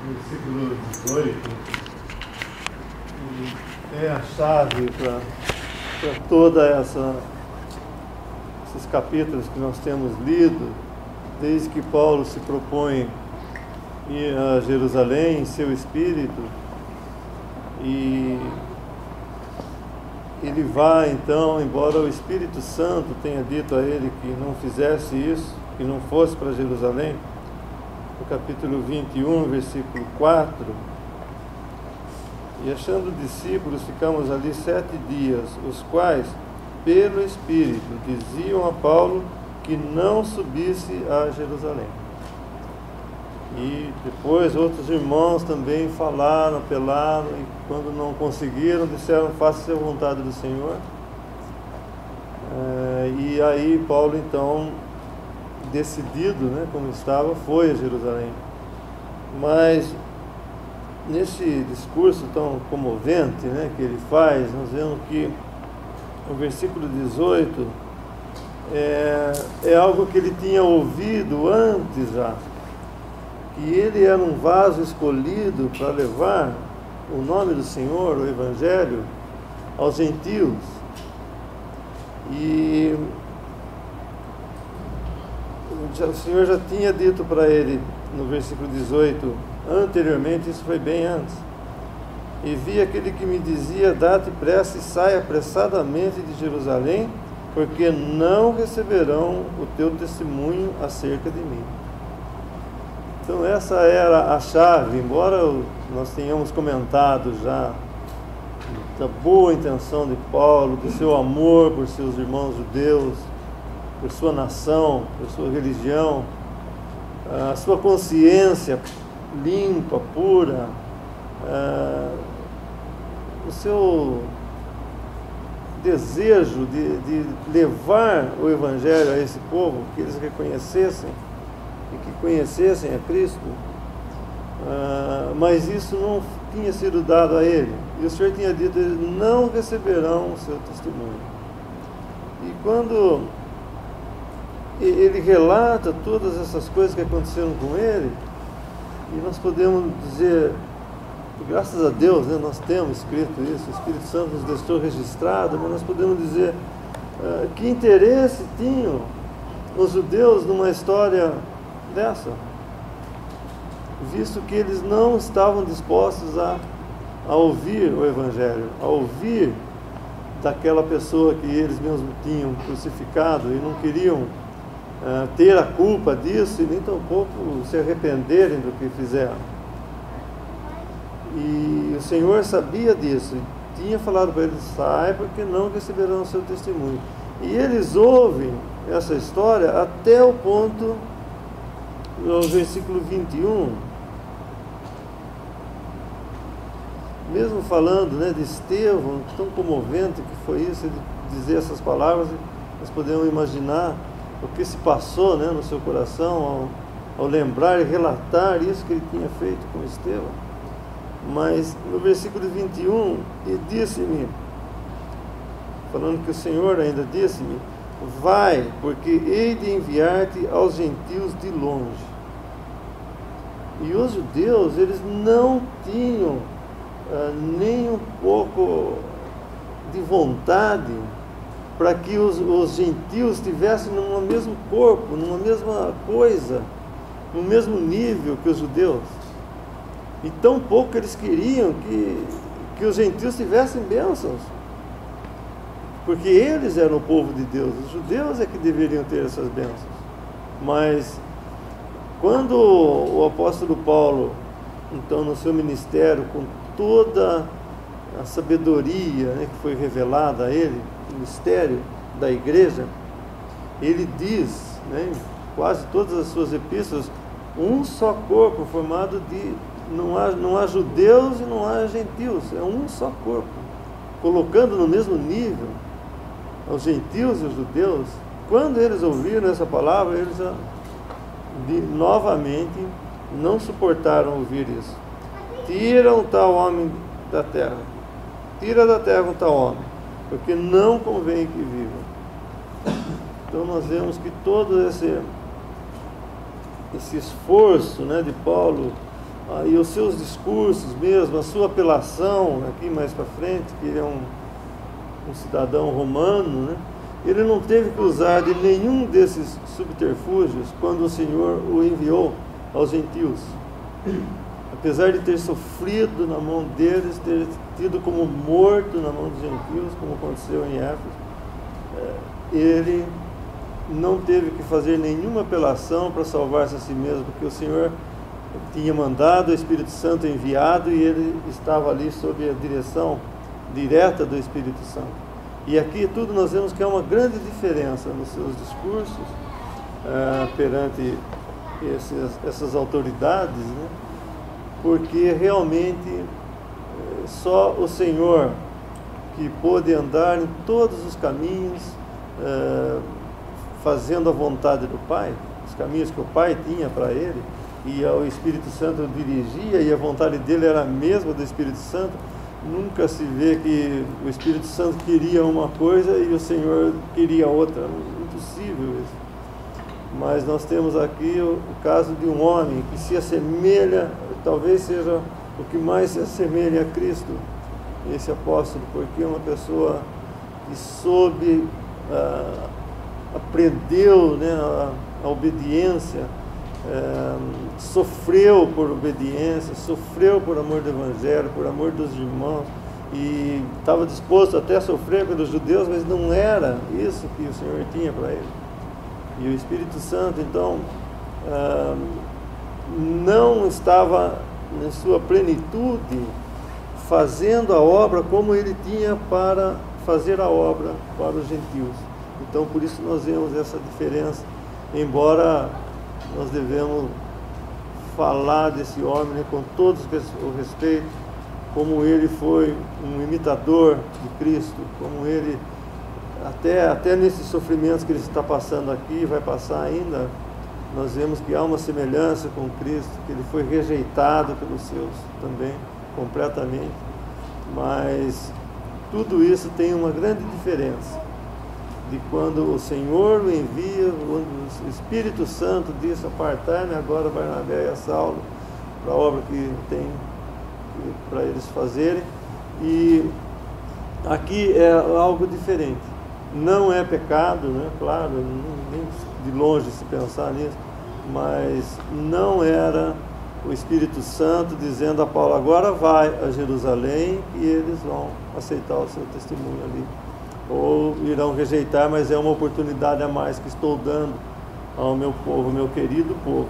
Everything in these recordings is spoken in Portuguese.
versículo 18, é a chave para toda esses capítulos que nós temos lido, desde que Paulo se propõe ir a Jerusalém em seu espírito, e ele vai então, embora o Espírito Santo tenha dito a ele que não fizesse isso, que não fosse para Jerusalém, no capítulo 21, versículo 4, e achando discípulos, ficamos ali 7 dias, os quais, pelo Espírito, diziam a Paulo que não subisse a Jerusalém. E depois outros irmãos também falaram, apelaram, e quando não conseguiram, disseram: faça-se a vontade do Senhor. E aí Paulo, então, decidido, né, como estava, foi a Jerusalém. Mas nesse discurso tão comovente, né, que ele faz, nós vemos que o versículo 18 é algo que ele tinha ouvido antes já, que ele era um vaso escolhido para levar o nome do Senhor, o Evangelho, aos gentios. E o Senhor já tinha dito para ele, no versículo 18, anteriormente, isso foi bem antes: e vi aquele que me dizia: dá-te pressa e sai apressadamente de Jerusalém, porque não receberão o teu testemunho acerca de mim. Então essa era a chave, embora nós tenhamos comentado já da boa intenção de Paulo, do seu amor por seus irmãos judeus, por sua nação, por sua religião, a sua consciência limpa, pura, o seu desejo de levar o Evangelho a esse povo, que eles reconhecessem e que conhecessem a Cristo, mas isso não tinha sido dado a ele, e o Senhor tinha dito: eles não receberão o seu testemunho. E quando ele relata todas essas coisas que aconteceram com ele, e nós podemos dizer, graças a Deus, né, nós temos escrito isso, o Espírito Santo nos deixou registrado, mas nós podemos dizer que interesse tinham os judeus numa história dessa, visto que eles não estavam dispostos a ouvir o Evangelho, a ouvir daquela pessoa que eles mesmos tinham crucificado, e não queriam ter a culpa disso, e nem tampouco se arrependerem do que fizeram. E o Senhor sabia disso, e tinha falado para eles: sai, porque não receberão o seu testemunho. E eles ouvem essa história até o ponto, no versículo 21, mesmo falando, né, de Estevão, tão comovente que foi isso, ele dizer essas palavras, nós podemos imaginar o que se passou, né, no seu coração ao lembrar e relatar isso que ele tinha feito com Estevão. Mas no versículo 21, ele disse-me, falando que o Senhor ainda disse-me: vai, porque hei de enviar-te aos gentios de longe. E os judeus, eles não tinham nem um pouco de vontade para que os gentios estivessem num mesmo corpo, numa mesma coisa, no mesmo nível que os judeus. E tão pouco eles queriam que os gentios tivessem bênçãos, porque eles eram o povo de Deus, os judeus é que deveriam ter essas bênçãos. Mas quando o apóstolo Paulo, então, no seu ministério, com toda a sabedoria, né, que foi revelada a ele, o mistério da igreja, ele diz, né, em quase todas as suas epístolas, um só corpo formado de... Não há judeus e não há gentios, é um só corpo, colocando no mesmo nível os gentios e os judeus. Quando eles ouviram essa palavra, eles novamente não suportaram ouvir isso. Tira um tal homem da terra, tira da terra um tal homem, porque não convém que viva. Então nós vemos que todo esse esforço, né, de Paulo e os seus discursos mesmo, a sua apelação, aqui mais para frente, que ele é um cidadão romano, né? Ele não teve que usar de nenhum desses subterfúgios quando o Senhor o enviou aos gentios. Apesar de ter sofrido na mão deles, ter tido como morto na mão dos gentios, como aconteceu em Éfeso, ele não teve que fazer nenhuma apelação para salvar-se a si mesmo, porque o Senhor tinha mandado, o Espírito Santo enviado, e ele estava ali sob a direção direta do Espírito Santo. E aqui tudo nós vemos que há uma grande diferença nos seus discursos perante essas autoridades, né? Porque realmente só o Senhor que pôde andar em todos os caminhos, fazendo a vontade do Pai, os caminhos que o Pai tinha para ele, e o Espírito Santo o dirigia, e a vontade dele era a mesma do Espírito Santo. Nunca se vê que o Espírito Santo queria uma coisa e o Senhor queria outra. Impossível isso. Mas nós temos aqui o caso de um homem que se assemelha, talvez seja o que mais se assemelha a Cristo, esse apóstolo, porque é uma pessoa que soube, aprendeu, né, a obediência, sofreu por obediência, sofreu por amor do Evangelho, por amor dos irmãos, e estava disposto até a sofrer pelos judeus, mas não era isso que o Senhor tinha para ele. E o Espírito Santo, então, não estava na sua plenitude fazendo a obra como ele tinha para fazer a obra para os gentios. Então, por isso nós vemos essa diferença, embora nós devemos falar desse homem, né, com todo o respeito, como ele foi um imitador de Cristo, como ele, até nesses sofrimentos que ele está passando aqui, vai passar ainda, nós vemos que há uma semelhança com Cristo, que ele foi rejeitado pelos seus também, completamente, mas tudo isso tem uma grande diferença de quando o Senhor o envia, quando o Espírito Santo diz: apartai-me agora Barnabé e Saulo para a obra que tem para eles fazerem. E aqui é algo diferente, não é pecado, né? Claro, nem de longe se pensar nisso, mas não era o Espírito Santo dizendo a Paulo: agora vai a Jerusalém e eles vão aceitar o seu testemunho ali, ou irão rejeitar, mas é uma oportunidade a mais que estou dando ao meu povo, meu querido povo.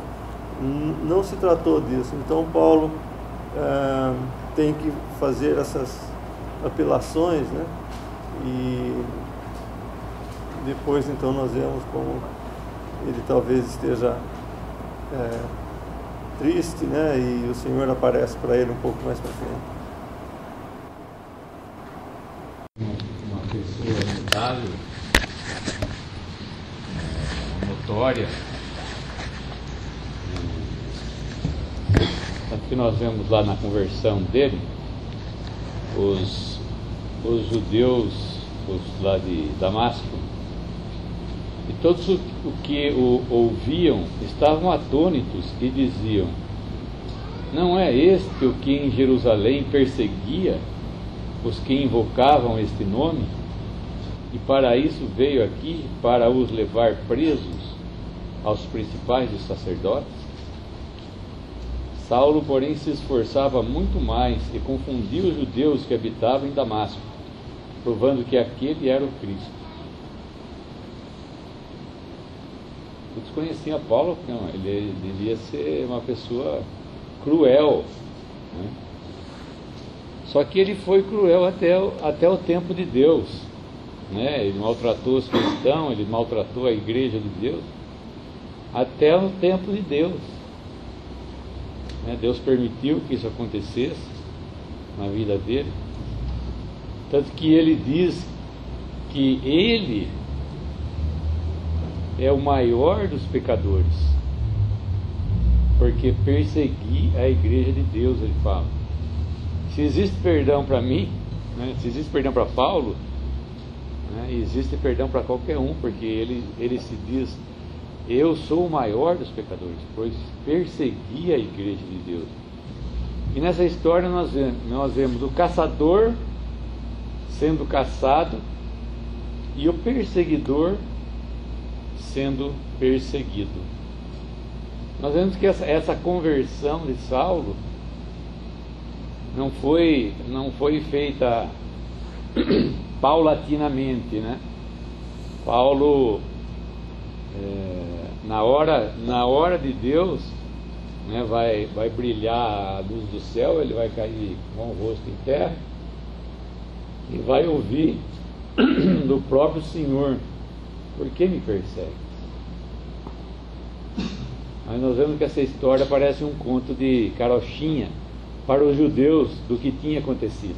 Não se tratou disso. Então Paulo tem que fazer essas apelações, né? E depois então nós vemos como ele talvez esteja triste, né? E o Senhor aparece para ele um pouco mais para frente. Uma pessoa notável, notória. Tanto que nós vemos lá na conversão dele, os judeus, os lá de Damasco, e todos o que o ouviam estavam atônitos e diziam: não é este o que em Jerusalém perseguia os que invocavam este nome? E para isso veio aqui, para os levar presos aos principais dos sacerdotes? Saulo, porém, se esforçava muito mais e confundia os judeus que habitavam em Damasco, provando que aquele era o Cristo. Todos conheciam Paulo, não, ele devia ser uma pessoa cruel, né? Só que ele foi cruel até o tempo de Deus, né? Ele maltratou os cristãos, ele maltratou a igreja de Deus, até o tempo de Deus, né? Deus permitiu que isso acontecesse na vida dele, tanto que ele diz que ele é o maior dos pecadores, porque persegui a igreja de Deus, ele fala. Se existe perdão para mim, né, se existe perdão para Paulo, né, existe perdão para qualquer um, porque ele se diz: eu sou o maior dos pecadores, pois persegui a igreja de Deus. E nessa história nós vemos o caçador sendo caçado e o perseguidor sendo perseguido. Nós vemos que essa conversão de Saulo não foi feita paulatinamente, né? Paulo, na hora de Deus, né, vai brilhar a luz do céu, ele vai cair com o rosto em terra e vai ouvir do próprio Senhor: por que me persegues? Mas nós vemos que essa história parece um conto de carochinha para os judeus do que tinha acontecido.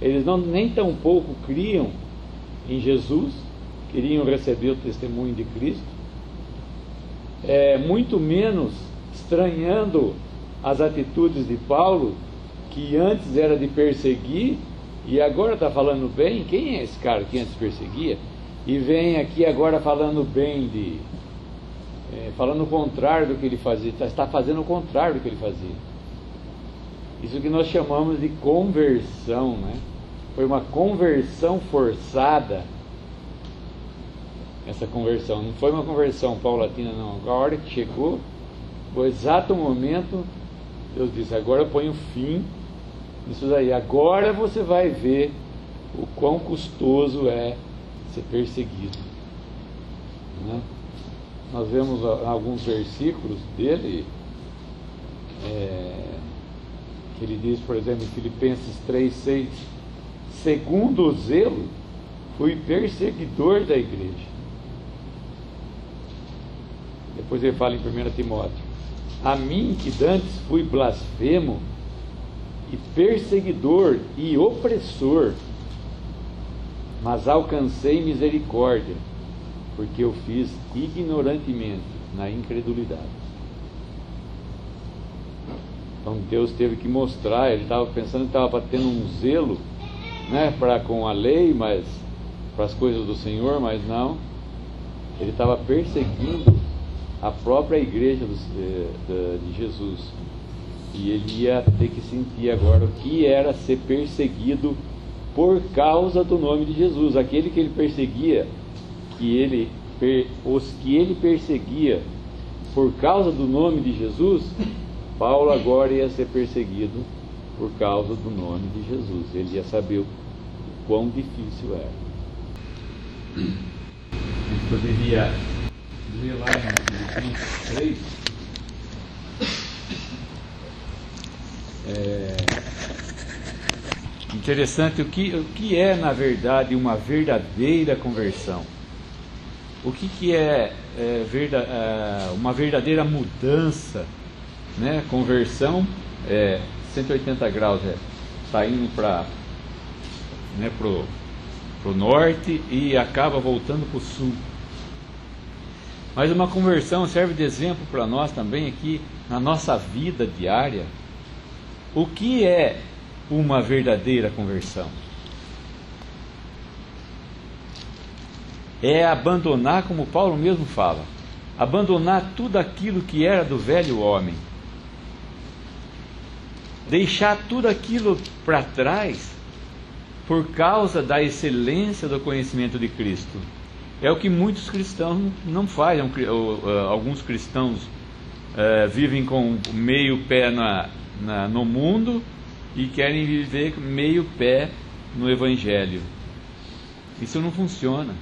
Eles nem tão pouco criam em Jesus, queriam receber o testemunho de Cristo, muito menos estranhando as atitudes de Paulo, que antes era de perseguir e agora está falando bem. Quem é esse cara que antes perseguia e vem aqui agora falando bem falando o contrário do que ele fazia, está fazendo o contrário do que ele fazia? Isso que nós chamamos de conversão, né? Foi uma conversão forçada. Essa conversão não foi uma conversão paulatina, não. A hora que chegou, no exato momento, Deus disse: agora eu ponho fim nisso daí. Agora você vai ver o quão custoso é ser perseguido, né? Nós vemos alguns versículos dele, que ele diz, por exemplo, em Filipenses 3:6: segundo o zelo, fui perseguidor da igreja. Depois ele fala em 1 Timóteo: a mim que dantes fui blasfemo e perseguidor e opressor, mas alcancei misericórdia, porque eu fiz ignorantemente na incredulidade. Então Deus teve que mostrar. Ele estava pensando que estava tendo um zelo, né, com a lei, mas para as coisas do Senhor, mas não. Ele estava perseguindo a própria igreja de Jesus, e ele ia ter que sentir agora o que era ser perseguido por causa do nome de Jesus. Aquele que ele perseguia, os que ele perseguia por causa do nome de Jesus, Paulo agora ia ser perseguido por causa do nome de Jesus. Ele ia saber o quão difícil era. A gente poderia ler lá em Filipenses 3. Interessante o que é, na verdade, uma verdadeira conversão. O que é uma verdadeira mudança, né? Conversão 180 graus, está indo para o norte e acaba voltando para o sul. Mas uma conversão serve de exemplo para nós também aqui na nossa vida diária. O que é uma verdadeira conversão? É abandonar, como Paulo mesmo fala, abandonar tudo aquilo que era do velho homem, deixar tudo aquilo para trás por causa da excelência do conhecimento de Cristo. É o que muitos cristãos não fazem. Alguns cristãos vivem com meio pé no mundo e querem viver meio pé no Evangelho. Isso não funciona,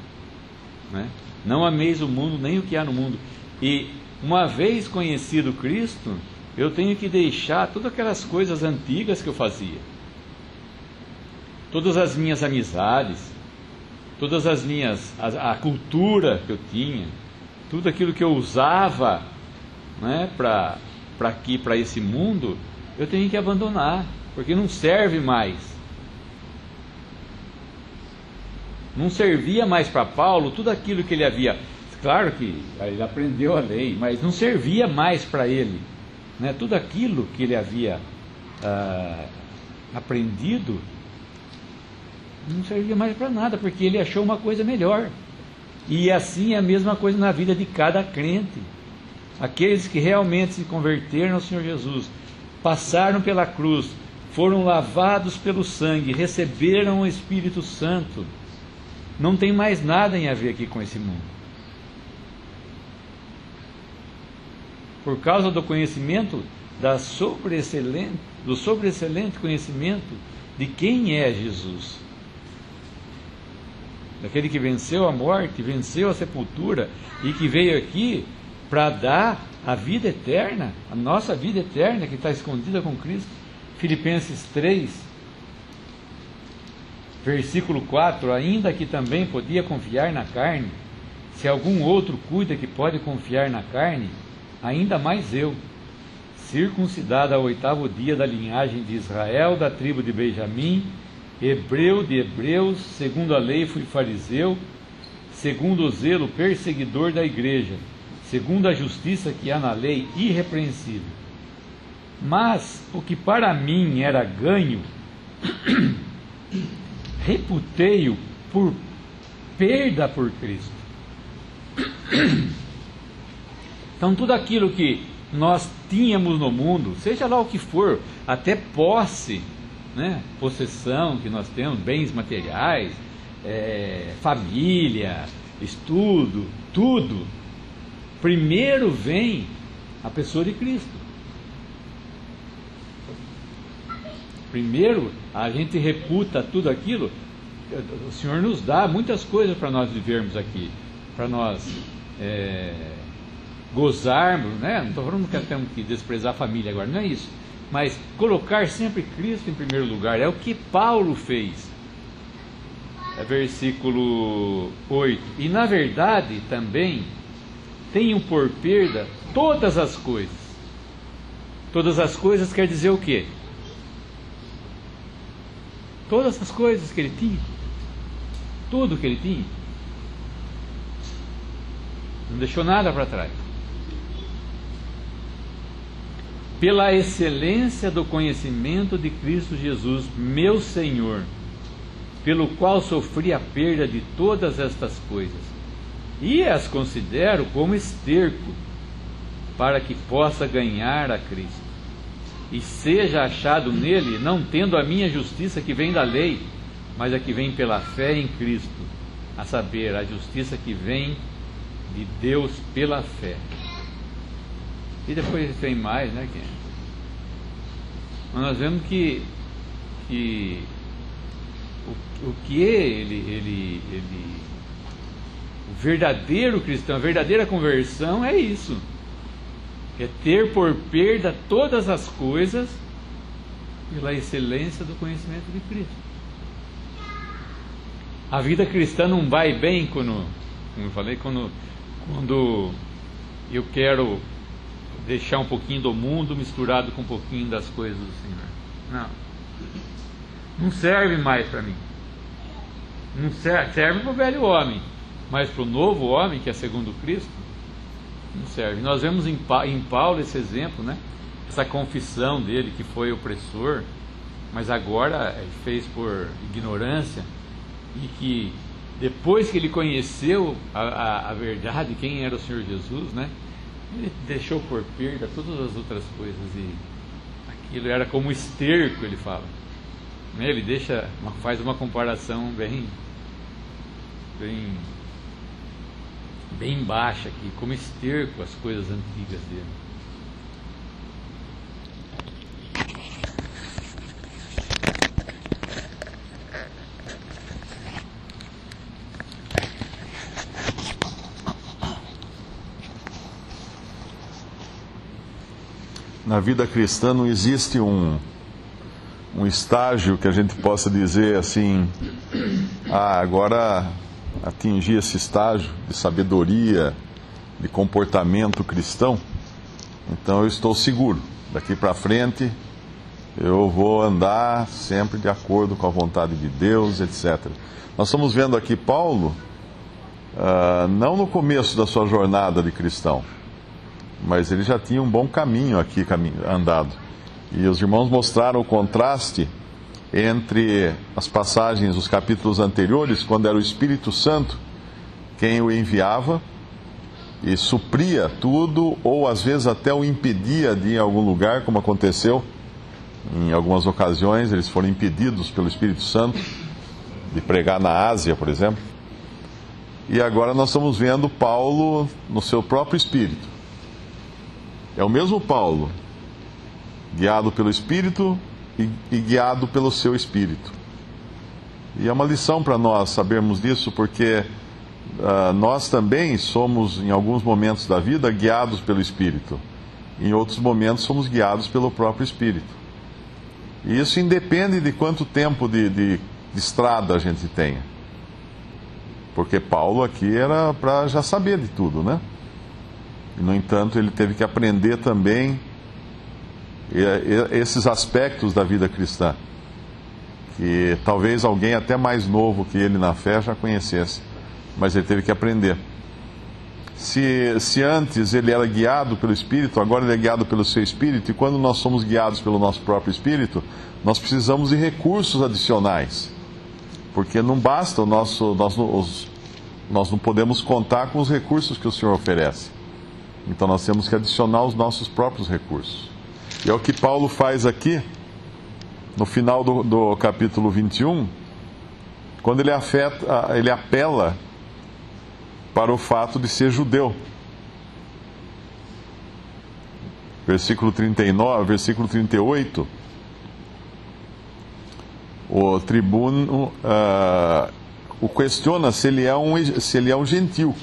né? Não ameis o mundo, nem o que há no mundo. E uma vez conhecido Cristo, eu tenho que deixar todas aquelas coisas antigas que eu fazia, todas as minhas amizades, todas as minhas, a cultura que eu tinha, tudo aquilo que eu usava, né, para esse mundo, eu tenho que abandonar, porque não serve mais. Não servia mais para Paulo tudo aquilo que ele havia. Claro que ele aprendeu a lei, mas não servia mais para ele, né? Tudo aquilo que ele havia aprendido não servia mais para nada, porque ele achou uma coisa melhor. E assim é a mesma coisa na vida de cada crente. Aqueles que realmente se converteram ao Senhor Jesus passaram pela cruz, foram lavados pelo sangue, receberam o Espírito Santo. Não tem mais nada em a ver aqui com esse mundo. Por causa do conhecimento, do sobreexcelente conhecimento de quem é Jesus. Daquele que venceu a morte, venceu a sepultura e que veio aqui para dar a vida eterna, a nossa vida eterna que está escondida com Cristo. Filipenses 3, versículo 4, ainda que também podia confiar na carne, se algum outro cuida que pode confiar na carne, ainda mais eu, circuncidado ao 8º dia da linhagem de Israel, da tribo de Benjamim, hebreu de hebreus, segundo a lei fui fariseu, segundo o zelo perseguidor da igreja, segundo a justiça que há na lei, irrepreensível. Mas o que para mim era ganho, reputei-o por perda por Cristo. Então tudo aquilo que nós tínhamos no mundo, seja lá o que for, até posse, né, possessão que nós temos, bens materiais, família, estudo, tudo, primeiro vem a pessoa de Cristo. Primeiro a gente reputa tudo aquilo. O Senhor nos dá muitas coisas para nós vivermos aqui, para nós gozarmos, né? Não estou falando que temos que desprezar a família agora, não é isso, mas colocar sempre Cristo em primeiro lugar. É o que Paulo fez. Versículo 8: e na verdade também tenho por perda todas as coisas. Todas as coisas quer dizer o quê? Todas as coisas que ele tinha, tudo que ele tinha, não deixou nada para trás. Pela excelência do conhecimento de Cristo Jesus, meu Senhor, pelo qual sofri a perda de todas estas coisas, e as considero como esterco, para que possa ganhar a Cristo, e seja achado nele, não tendo a minha justiça que vem da lei, mas a que vem pela fé em Cristo, a saber, a justiça que vem de Deus pela fé. E depois tem mais, né? Mas nós vemos que o verdadeiro cristão, a verdadeira conversão é isso. É ter por perda todas as coisas pela excelência do conhecimento de Cristo. A vida cristã não vai bem quando, como eu falei, quando eu quero deixar um pouquinho do mundo misturado com um pouquinho das coisas do Senhor. Não serve mais para mim. Não serve para o velho homem, mas para o novo homem, que é segundo Cristo, não serve. Nós vemos em Paulo esse exemplo, né? Essa confissão dele que foi opressor, mas agora ele fez por ignorância, e que depois que ele conheceu a verdade, quem era o Senhor Jesus, né? Ele deixou por perda todas as outras coisas, e aquilo era como esterco, ele fala. Ele faz uma comparação bem baixa aqui, como esterco as coisas antigas dele. Na vida cristã não existe um estágio que a gente possa dizer assim: agora atingi esse estágio de sabedoria, de comportamento cristão, então eu estou seguro. Daqui para frente eu vou andar sempre de acordo com a vontade de Deus, etc. Nós estamos vendo aqui Paulo, não no começo da sua jornada de cristão, mas ele já tinha um bom caminho aqui andado. E os irmãos mostraram o contraste entre as passagens, os capítulos anteriores, quando era o Espírito Santo quem o enviava, e supria tudo, ou às vezes até o impedia de ir em algum lugar, como aconteceu em algumas ocasiões. Eles foram impedidos pelo Espírito Santo de pregar na Ásia, por exemplo. E agora nós estamos vendo Paulo no seu próprio Espírito. É o mesmo Paulo, guiado pelo Espírito e guiado pelo seu Espírito. E é uma lição para nós sabermos disso, porque nós também somos, em alguns momentos da vida, guiados pelo Espírito. Em outros momentos, somos guiados pelo próprio Espírito. E isso independe de quanto tempo de estrada a gente tenha. Porque Paulo aqui era para já saber de tudo, né? E, no entanto, ele teve que aprender também esses aspectos da vida cristã, que talvez alguém até mais novo que ele na fé já conhecesse, mas ele teve que aprender. Se antes ele era guiado pelo Espírito, agora ele é guiado pelo seu Espírito, e quando nós somos guiados pelo nosso próprio Espírito, nós precisamos de recursos adicionais, porque não basta nós não podemos contar com os recursos que o Senhor oferece. Então nós temos que adicionar os nossos próprios recursos. E é o que Paulo faz aqui, no final do capítulo 21, quando ele apela para o fato de ser judeu. Versículo 39, versículo 38, o tribuno o questiona se ele é um gentil.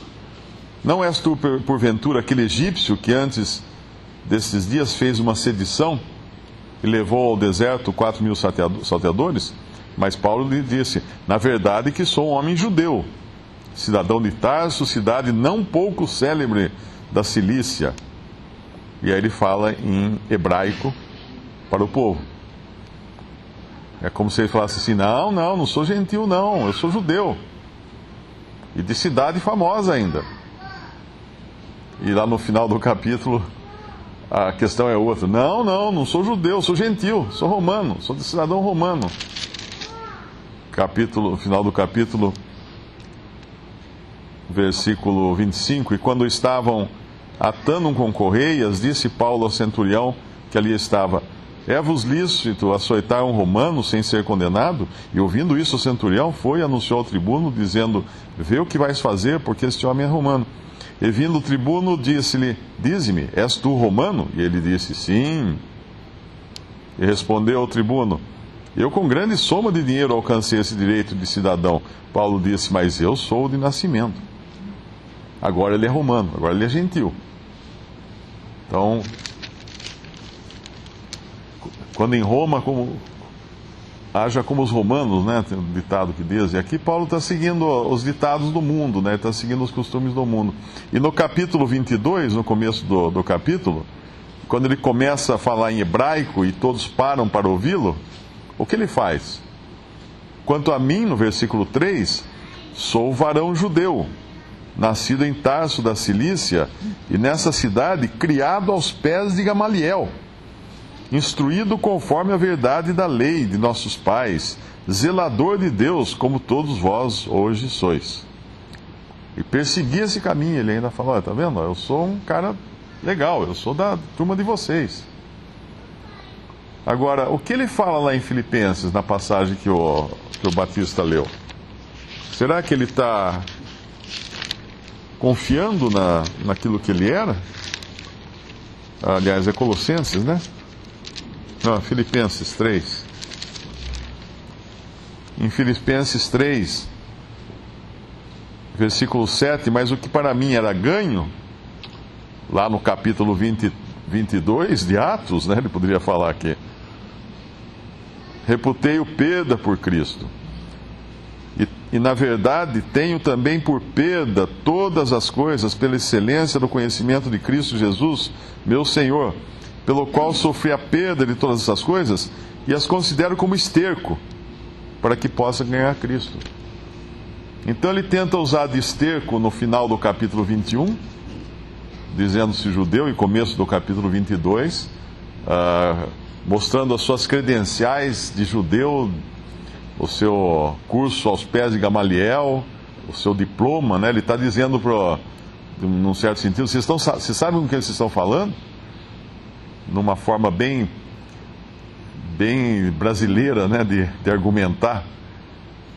Não és tu, porventura, aquele egípcio que antes desses dias fez uma sedição e levou ao deserto 4.000 salteadores? Mas Paulo lhe disse: na verdade que sou um homem judeu, cidadão de Tarso, cidade não pouco célebre da Cilícia. E aí ele fala em hebraico para o povo. É como se ele falasse assim: não sou gentil não, eu sou judeu. E de cidade famosa ainda. E lá no final do capítulo, a questão é outra. Não sou judeu, sou gentil, sou romano, sou de cidadão romano. Final do capítulo, versículo 25. E quando estavam atando com correias, disse Paulo ao centurião que ali estava: é-vos lícito açoitar um romano sem ser condenado? E ouvindo isso, o centurião foi e anunciou ao tribuno, dizendo: vê o que vais fazer, porque este homem é romano. E vindo o tribuno, disse-lhe: dize-me, és tu romano? E ele disse: sim. E respondeu ao tribuno: eu com grande soma de dinheiro alcancei esse direito de cidadão. Paulo disse: mas eu sou de nascimento. Agora ele é romano, agora ele é gentil. Então, quando em Roma, haja como os romanos, né? Tem um ditado que diz. E aqui Paulo está seguindo os ditados do mundo, né? Está seguindo os costumes do mundo. E no capítulo 22, no começo do capítulo, quando ele começa a falar em hebraico e todos param para ouvi-lo, o que ele faz? Quanto a mim, no versículo 3, sou varão judeu, nascido em Tarso da Cilícia, e nessa cidade criado aos pés de Gamaliel, instruído conforme a verdade da lei de nossos pais, zelador de Deus, como todos vós hoje sois. E persegui esse caminho. Ele ainda falou: tá vendo? Eu sou um cara legal, eu sou da turma de vocês. Agora, o que ele fala lá em Filipenses, na passagem que o Batista leu? Será que ele está confiando naquilo que ele era? Aliás, é Colossenses, né? Não, Filipenses 3. Em Filipenses 3, versículo 7, mas o que para mim era ganho, lá no capítulo 22 de Atos, né, ele poderia falar aqui: reputei-o perda por Cristo. E na verdade tenho também por perda todas as coisas pela excelência do conhecimento de Cristo Jesus, meu Senhor, pelo qual sofri a perda de todas essas coisas e as considero como esterco, para que possa ganhar Cristo. Então ele tenta usar de esterco no final do capítulo 21, dizendo-se judeu, e começo do capítulo 22, mostrando as suas credenciais de judeu, o seu curso aos pés de Gamaliel, o seu diploma, né? Ele está dizendo num certo sentido. Vocês sabem com o que eles estão falando? Numa forma bem brasileira, né, de argumentar,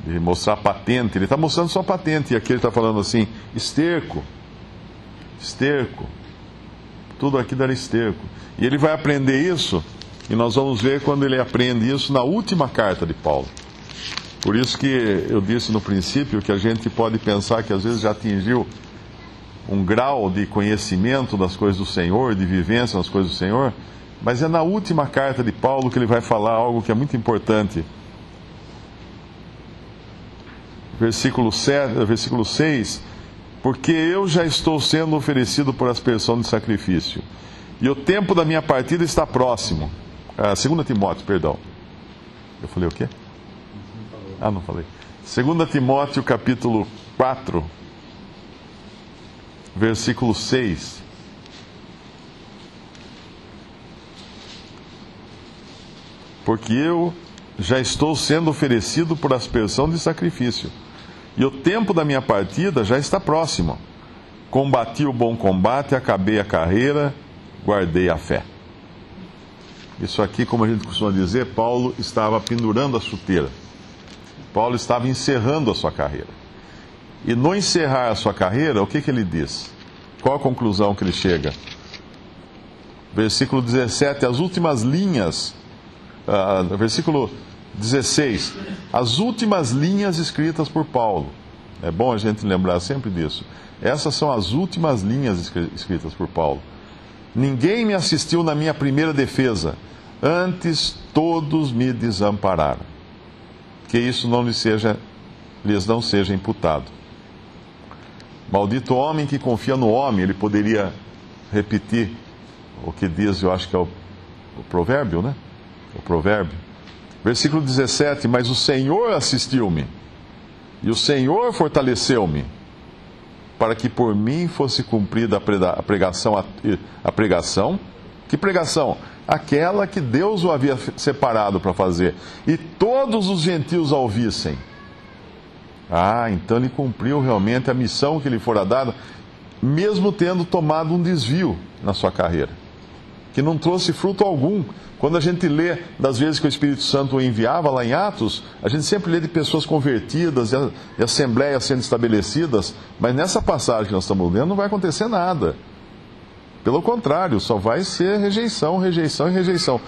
de mostrar patente. Ele está mostrando só patente, e aqui ele está falando assim: esterco, tudo aqui era esterco. E ele vai aprender isso, e nós vamos ver quando ele aprende isso na última carta de Paulo. Por isso que eu disse no princípio que a gente pode pensar que às vezes já atingiu um grau de conhecimento das coisas do Senhor, de vivência nas coisas do Senhor, mas é na última carta de Paulo que ele vai falar algo que é muito importante. Versículo 6: porque eu já estou sendo oferecido por aspersão de sacrifício, e o tempo da minha partida está próximo. 2 Timóteo, perdão. Eu falei o quê? Não falei. 2 Timóteo, capítulo 4, versículo 6. Porque eu já estou sendo oferecido por aspersão de sacrifício, e o tempo da minha partida já está próximo. Combati o bom combate, acabei a carreira, guardei a fé. Isso aqui, como a gente costuma dizer, Paulo estava pendurando a chuteira. Paulo estava encerrando a sua carreira. E no encerrar a sua carreira, o que ele diz? Qual a conclusão que ele chega? Versículo 17, as últimas linhas, versículo 16, as últimas linhas escritas por Paulo. É bom a gente lembrar sempre disso. Essas são as últimas linhas escritas por Paulo. Ninguém me assistiu na minha primeira defesa, antes todos me desampararam. Que isso lhes não seja imputado. Maldito homem que confia no homem. Ele poderia repetir o que diz, eu acho que é o provérbio, né? O provérbio. Versículo 17, mas o Senhor assistiu-me, e o Senhor fortaleceu-me, para que por mim fosse cumprida a pregação. Que pregação? Aquela que Deus o havia separado para fazer, e todos os gentios a ouvissem. Então ele cumpriu realmente a missão que lhe fora dada, mesmo tendo tomado um desvio na sua carreira, que não trouxe fruto algum. Quando a gente lê das vezes que o Espírito Santo o enviava lá em Atos, a gente sempre lê de pessoas convertidas e assembleias sendo estabelecidas, mas nessa passagem que nós estamos lendo não vai acontecer nada. Pelo contrário, só vai ser rejeição, rejeição e rejeição.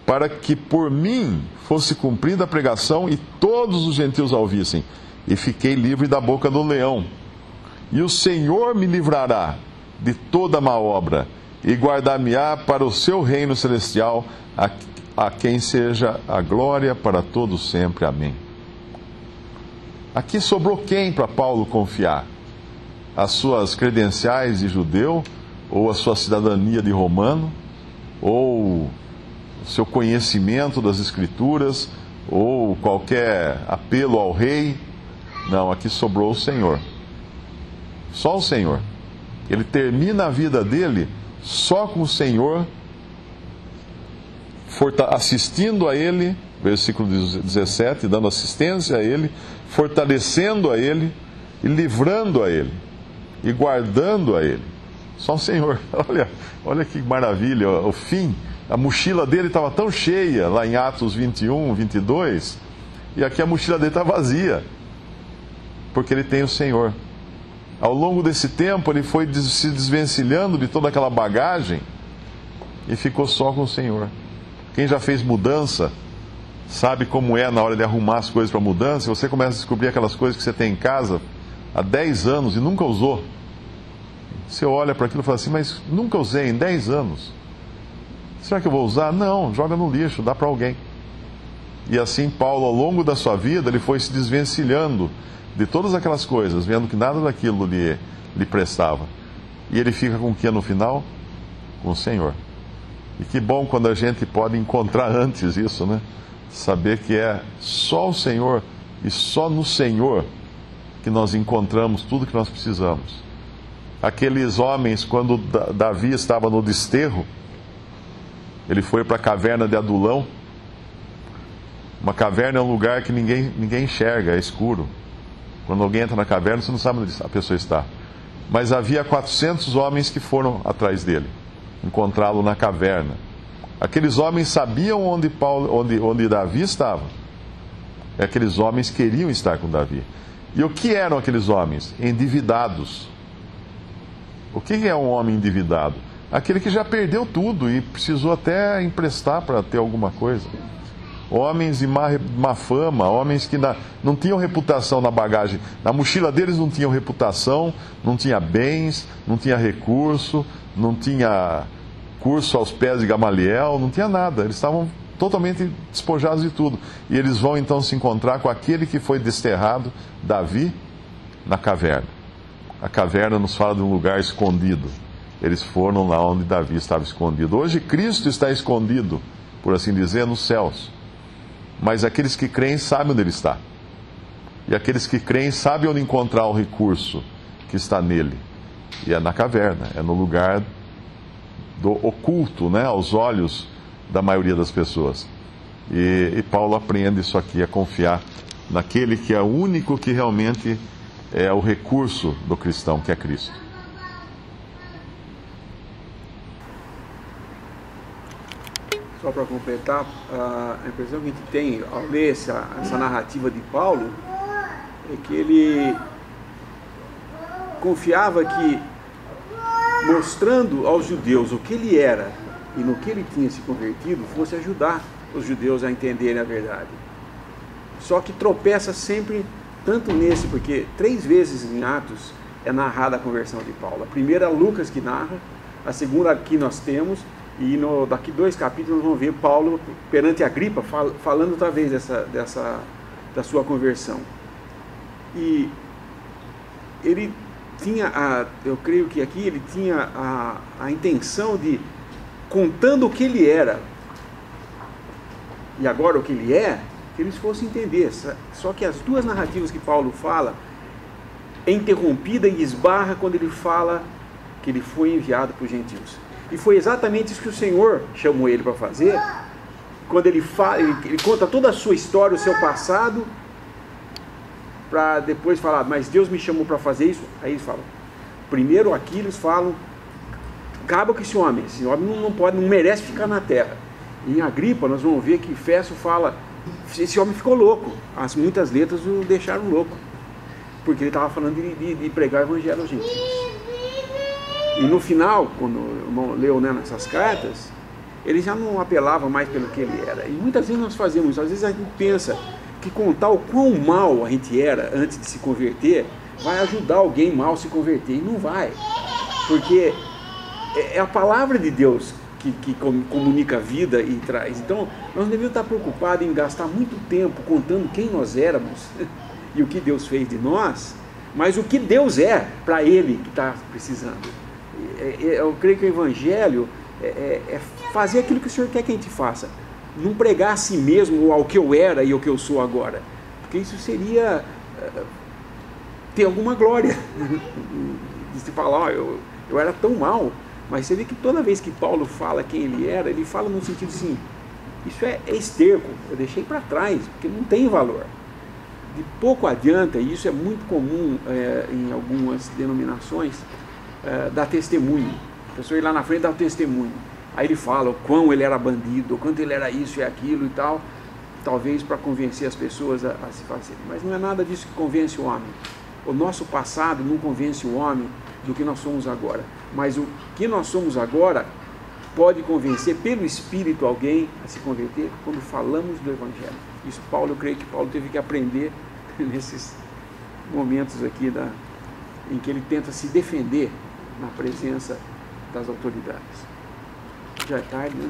Para que por mim fosse cumprida a pregação e todos os gentios a ouvissem. E fiquei livre da boca do leão. E o Senhor me livrará de toda má obra, e guardar-me-á para o seu reino celestial, a quem seja a glória para todos sempre. Amém. Aqui sobrou quem para Paulo confiar? As suas credenciais de judeu, ou a sua cidadania de romano, ou o seu conhecimento das Escrituras, ou qualquer apelo ao rei? Não, aqui sobrou o Senhor. Só o Senhor. Ele termina a vida dele só com o Senhor assistindo a ele, versículo 17, dando assistência a ele, fortalecendo a ele, e livrando a ele, e guardando a ele. Só o Senhor. Olha que maravilha, o fim. A mochila dele estava tão cheia, lá em Atos 21, 22, e aqui a mochila dele está vazia, porque ele tem o Senhor. Ao longo desse tempo, ele foi se desvencilhando de toda aquela bagagem e ficou só com o Senhor. Quem já fez mudança sabe como é na hora de arrumar as coisas para mudança. Você começa a descobrir aquelas coisas que você tem em casa há 10 anos e nunca usou. Você olha para aquilo e fala assim, mas nunca usei em 10 anos. Será que eu vou usar? Não, joga no lixo, dá para alguém. E assim Paulo, ao longo da sua vida, ele foi se desvencilhando de todas aquelas coisas, vendo que nada daquilo lhe prestava. E ele fica com o que no final? Com o Senhor. E que bom quando a gente pode encontrar antes isso, né? Saber que é só o Senhor e só no Senhor que nós encontramos tudo que nós precisamos. Aqueles homens, quando Davi estava no desterro, ele foi para a caverna de Adulão. Uma caverna é um lugar que ninguém enxerga, é escuro. Quando alguém entra na caverna, você não sabe onde a pessoa está. mas havia 400 homens que foram atrás dele, encontrá-lo na caverna. Aqueles homens sabiam onde Davi estava. E aqueles homens queriam estar com Davi. E o que eram aqueles homens? Endividados. O que é um homem endividado? Aquele que já perdeu tudo e precisou até emprestar para ter alguma coisa. Homens de má fama, homens que não tinham reputação na bagagem. Na mochila deles não tinham reputação, não tinha bens, não tinha recurso, não tinha curso aos pés de Gamaliel, não tinha nada. Eles estavam totalmente despojados de tudo. E eles vão então se encontrar com aquele que foi desterrado, Davi, na caverna. A caverna nos fala de um lugar escondido. Eles foram lá onde Davi estava escondido. Hoje Cristo está escondido, por assim dizer, nos céus. Mas aqueles que creem sabem onde ele está. E aqueles que creem sabem onde encontrar o recurso que está nele. E é na caverna, é no lugar do oculto, né, aos olhos da maioria das pessoas. E Paulo aprende isso aqui, a confiar naquele que é o único que realmente é o recurso do cristão, que é Cristo. Só para completar, a impressão que a gente tem ao ler essa narrativa de Paulo é que ele confiava que, mostrando aos judeus o que ele era e no que ele tinha se convertido, fosse ajudar os judeus a entenderem a verdade. Só que tropeça sempre, tanto nesse, porque 3 vezes em Atos é narrada a conversão de Paulo. A primeira, Lucas que narra, a segunda aqui nós temos, e daqui 2 capítulos nós vamos ver Paulo perante Agripa falando outra vez da sua conversão. E ele tinha, eu creio que aqui ele tinha a intenção de, contando o que ele era e agora o que ele é, que eles fossem entender. Só que as 2 narrativas que Paulo fala é interrompida e esbarra quando ele fala que ele foi enviado para os gentios. E foi exatamente isso que o Senhor chamou ele para fazer, quando ele conta toda a sua história, o seu passado, para depois falar, mas Deus me chamou para fazer isso. Aí eles falam, primeiro aqui eles falam, acaba com esse homem não merece ficar na terra. E em Agripa nós vamos ver que Festo fala, esse homem ficou louco, muitas letras o deixaram louco, porque ele estava falando de pregar o evangelho aos gentios. E no final, quando o irmão leu, né, nessas cartas, ele já não apelava mais pelo que ele era. E muitas vezes nós fazemos isso. Às vezes a gente pensa que contar o quão mal a gente era antes de se converter vai ajudar alguém mal a se converter. E não vai. Porque é a palavra de Deus que comunica a vida e traz. Então, nós não devemos estar preocupados em gastar muito tempo contando quem nós éramos e o que Deus fez de nós, mas o que Deus é para ele que está precisando. Eu creio que o Evangelho é fazer aquilo que o Senhor quer que a gente faça. Não pregar a si mesmo ao que eu era e ao que eu sou agora. Porque isso seria ter alguma glória. De se falar, eu era tão mal. Mas você vê que toda vez que Paulo fala quem ele era, ele fala no sentido assim, isso é esterco, eu deixei para trás, porque não tem valor. De pouco adianta, e isso é muito comum em algumas denominações, dar testemunho. A pessoa ir lá na frente dar testemunho. Aí ele fala o quão ele era bandido, o quanto ele era isso e aquilo e tal, talvez para convencer as pessoas a se fazer. Mas não é nada disso que convence o homem. O nosso passado não convence o homem do que nós somos agora. Mas o que nós somos agora pode convencer pelo Espírito alguém a se converter quando falamos do Evangelho. Isso eu creio que Paulo teve que aprender nesses momentos aqui em que ele tenta se defender na presença das autoridades. Já é tarde, né?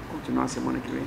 Vamos continuar a semana que vem.